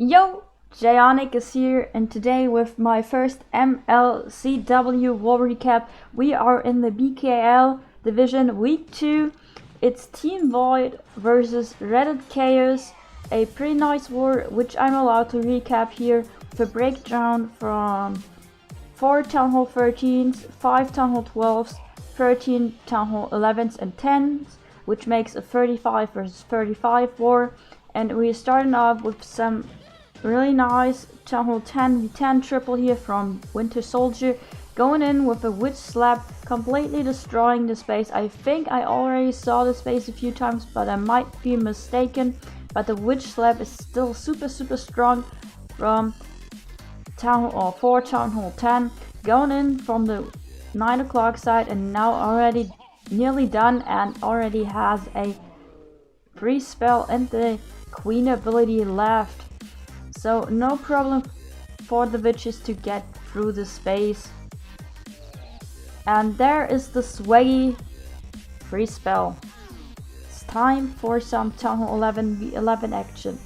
Yo, Jeyonik is here, and today with my first MLCW war recap, we are in the BKL division week 2. It's Team Void versus Reddit Chaos, a pretty nice war which I'm allowed to recap here with a breakdown from 4 Town Hall 13s, 5 Town Hall 12s, 13 Town Hall 11s and 10s, which makes a 35 versus 35 war. And we're starting off with some really nice Town Hall 10v10 triple here from Winter Soldier, going in with a Witch Slap, completely destroying the space. I think I already saw the space a few times, but I might be mistaken. But the Witch Slap is still super strong from Town Hall 4, Town Hall 10, going in from the 9 o'clock side, and now already nearly done and already has a free spell and the Queen ability left. So no problem for the witches to get through the space. And there is the swaggy free spell. It's time for some Town Hall 11v11 action.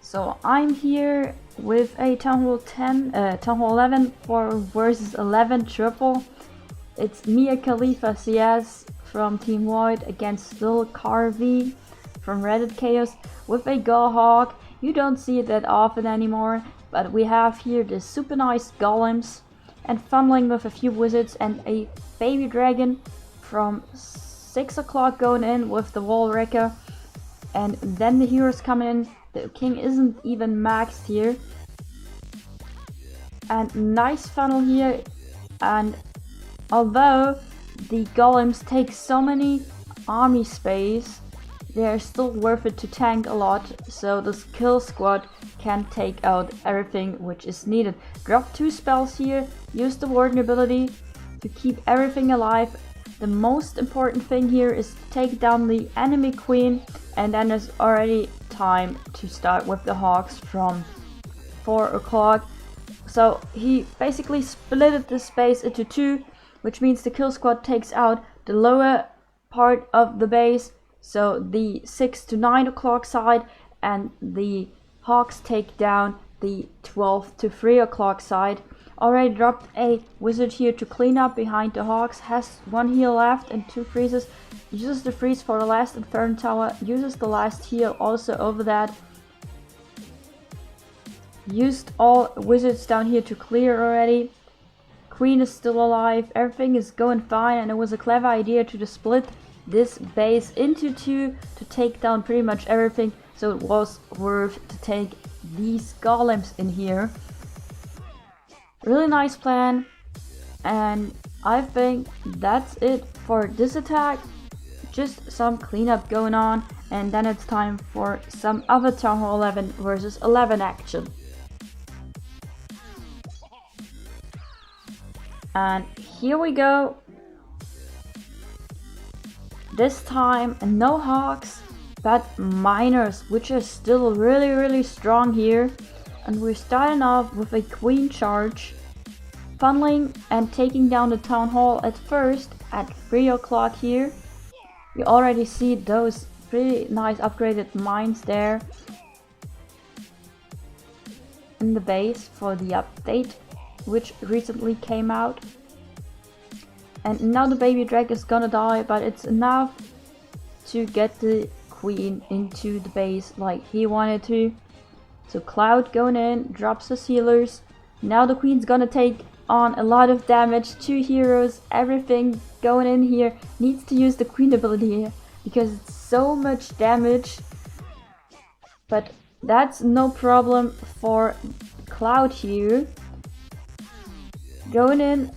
So I'm here with a Town Hall 11 for versus 11 triple. It's Mia Khalifa CS from Team Void against Lil Carvey from Reddit Chaos with a Gawhawk. You don't see it that often anymore, but we have here the super nice golems and funneling with a few wizards and a baby dragon from 6 o'clock going in with the wall wrecker, and then the heroes come in. The king isn't even maxed here, and nice funnel here. And although the golems take so many army space, they're still worth it to tank a lot, so this kill squad can take out everything which is needed. Drop 2 spells here, use the warden ability to keep everything alive. The most important thing here is to take down the enemy queen, and then there's already time to start with the hawks from 4 o'clock. So he basically split the space into 2, which means the kill squad takes out the lower part of the base, so the 6 to 9 o'clock side, and the hawks take down the 12 to 3 o'clock side. Already dropped a wizard here to clean up behind the hawks, has 1 heal left and 2 freezes, uses the freeze for the last Inferno Tower, uses the last heal also over that. Used all wizards down here to clear already. Queen is still alive, everything is going fine, and it was a clever idea to just split this base into 2 to take down pretty much everything, so it was worth to take these golems in here. Really nice plan, and I think that's it for this attack. Just some cleanup going on, and then it's time for some other Town Hall 11 versus 11 action. And here we go. This time no hawks, but miners, which is still really strong here. And we're starting off with a queen charge, funneling and taking down the town hall at first at 3 o'clock here. You already see those pretty nice upgraded mines there in the base for the update which recently came out. And now the baby drag is gonna die, but it's enough to get the queen into the base like he wanted to. So Cloud going in, drops his healers. Now the queen's gonna take on a lot of damage, 2 heroes, everything going in here. Needs to use the queen ability here because it's so much damage, but that's no problem for Cloud here. Going in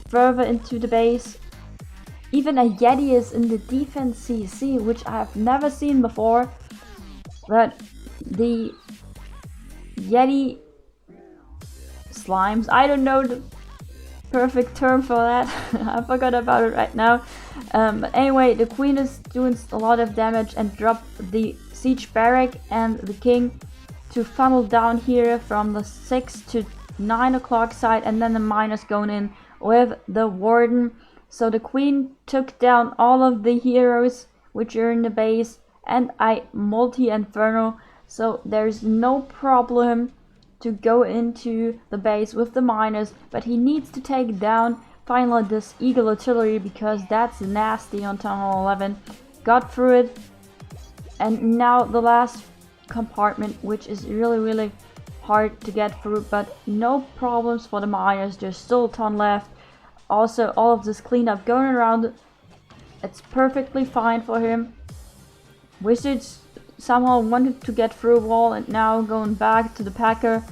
further into the base. Even a Yeti is in the defense CC, which I have never seen before. But the Yeti slimes, I don't know the perfect term for that. I forgot about it right now. But anyway, the queen is doing a lot of damage and dropped the siege barrack and the king to funnel down here from the 6 to 9 o'clock side, and then the miners going in with the warden. So the queen took down all of the heroes which are in the base, and I multi-inferno, so there's no problem to go into the base with the miners, but he needs to take down finally this Eagle Artillery because that's nasty on Town Hall 11. Got through it, and now the last compartment, which is really hard to get through, but no problems for the miners. There's still a ton left. Also, all of this cleanup going around, it's perfectly fine for him. Wizards somehow wanted to get through a wall and now going back to the Packer,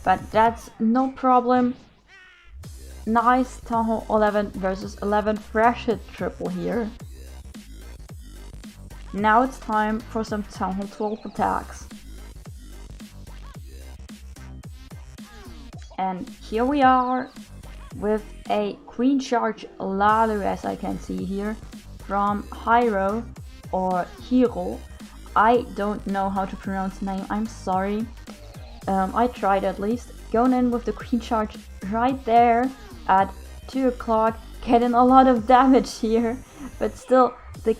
but that's no problem. Nice Town Hall 11 versus 11 fresh hit triple here. Now it's time for some Town Hall 12 attacks. And here we are with a Queen Charge Lalu, as I can see here, from Hiro or Hiro. I don't know how to pronounce the name, I'm sorry. I tried at least. Going in with the Queen Charge right there at 2 o'clock, getting a lot of damage here, but still the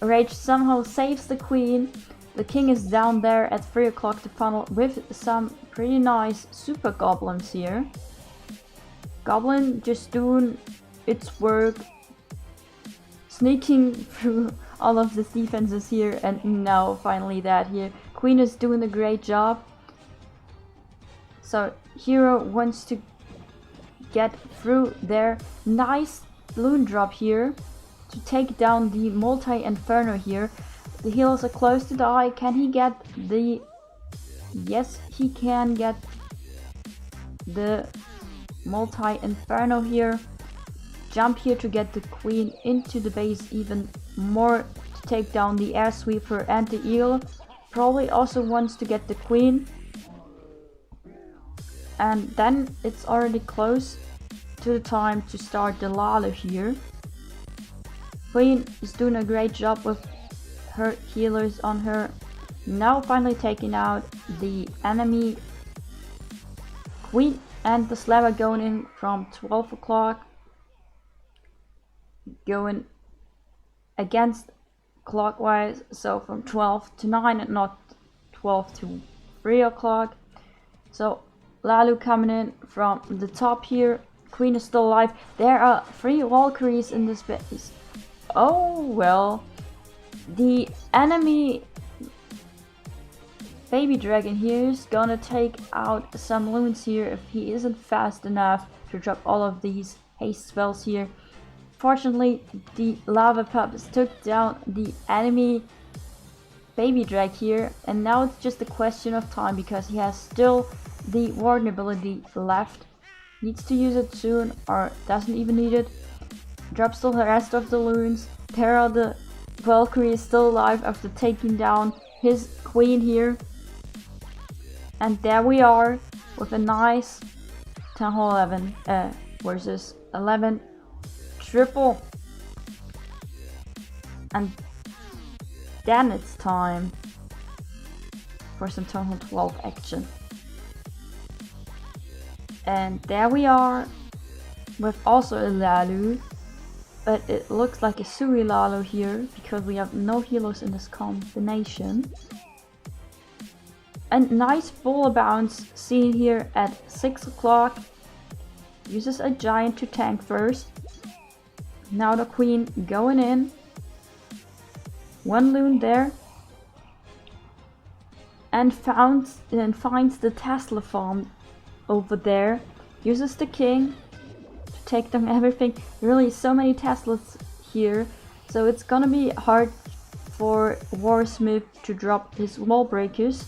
Rage somehow saves the Queen. The King is down there at 3 o'clock to funnel with some pretty nice super goblins here. Goblin just doing its work, sneaking through all of the defenses here, and now finally that here. Queen is doing a great job. So Hero wants to get through there. Nice balloon drop here to take down the multi-inferno here. The healers are close to die. Can he get the... Yes, he can get the multi-inferno here. Jump here to get the Queen into the base even more to take down the air sweeper and the eagle. Probably also wants to get the Queen. And then it's already close to the time to start the Lalu here. Queen is doing a great job with her healers on her. Now finally taking out the enemy Queen, and the Slabber going in from 12 o'clock. Going against clockwise, so from 12 to 9 and not 12 to 3 o'clock. So Lalu coming in from the top here. Queen is still alive. There are 3 Valkyries in this base. Oh well. The enemy baby dragon here is gonna take out some loons here if he isn't fast enough to drop all of these haste spells here. Fortunately, the lava pups took down the enemy baby drag here, and now it's just a question of time because he has still the warden ability left. Needs to use it soon or doesn't even need it. Drops still the rest of the loons. There are the Valkyrie is still alive after taking down his Queen here. And there we are with a nice Town Hall 11 versus 11 triple. And then it's time for some Town Hall 12 action. And there we are with also a Lalu, but it looks like a Suri Lalu here because we have no healers in this combination. A nice ball bounce seen here at 6 o'clock. Uses a giant to tank first. Now the Queen going in. One loon there. And finds the Tesla farm over there. Uses the King to take down everything. Really so many Teslas here. So it's gonna be hard for Warsmith to drop his wall breakers.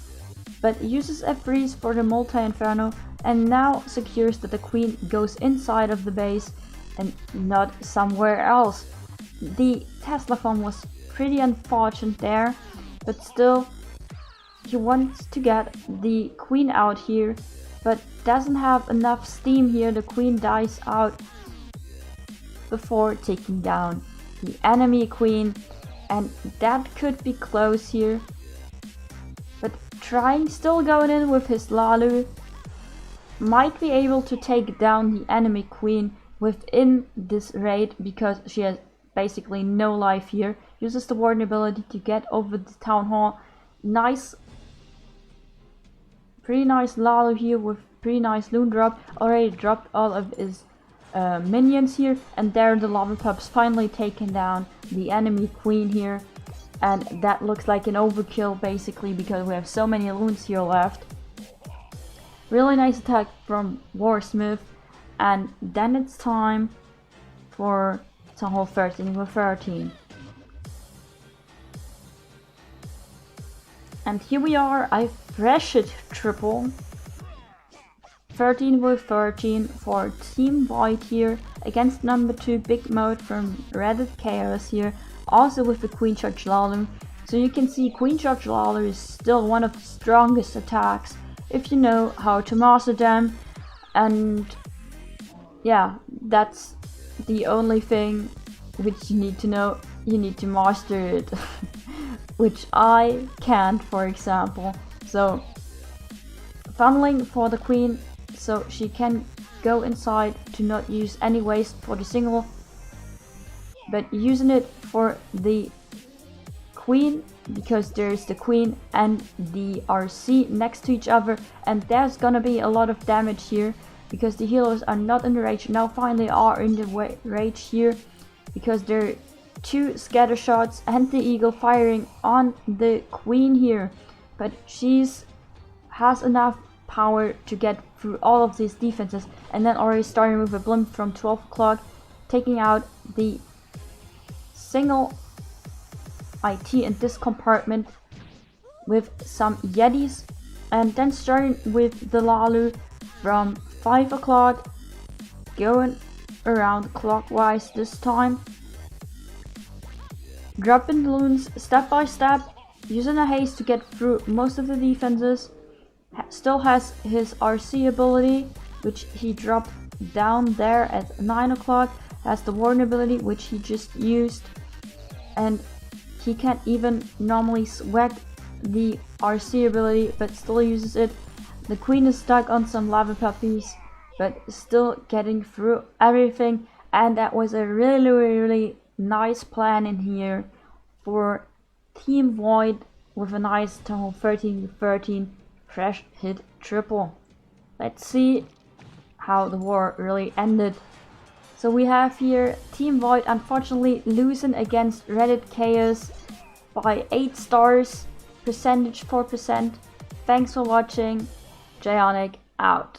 But uses a freeze for the multi-inferno and now secures that the Queen goes inside of the base and not somewhere else. The Tesla farm was pretty unfortunate there, but still he wants to get the Queen out here, but doesn't have enough steam here. The Queen dies out before taking down the enemy Queen, and that could be close here. But trying, still going in with his Lalu, might be able to take down the enemy Queen within this raid because she has basically no life here. uses the Warden ability to get over the Town Hall. Pretty nice Lalu here with pretty nice loot drop. Already dropped all of his minions here, and there the lava pups finally taken down the enemy queen here, and that looks like an overkill basically because we have so many loons here left. Really nice attack from Warsmith, and then it's time for Town Hall 13 with 13. And here we are, I fresh it triple. 13 with 13 for Team Void here against number 2 Big Mode from Reddit Chaos here, also with the Queen Charge Lalu. So you can see Queen Charge Lalu is still one of the strongest attacks if you know how to master them, and yeah, that's the only thing which you need to know. You need to master it, which I can't, for example. So funneling for the queen so she can go inside to not use any waste for the single, but using it for the queen because there's the queen and the RC next to each other, and there's gonna be a lot of damage here because the healers are not in the rage. Now finally are in the rage here because there are 2 scatter shots and the eagle firing on the queen here, but she's has enough power to get through all of these defenses, and then already starting with a blimp from 12 o'clock, taking out the single IT in this compartment with some Yetis, and then starting with the Lalu from 5 o'clock, going around clockwise this time, dropping the loons step by step, using a haste to get through most of the defenses. Still has his RC ability, which he dropped down there at 9 o'clock, has the Warden ability, which he just used, and he can't even normally swag the RC ability, but still uses it. The queen is stuck on some lava puppies, but still getting through everything, and that was a really nice plan in here for Team Void with a nice Town Hall 13-13 fresh hit triple. Let's see how the war really ended. So we have here Team Void unfortunately losing against Reddit Chaos by 8 stars, percentage 4%. Thanks for watching. Jeyonik out.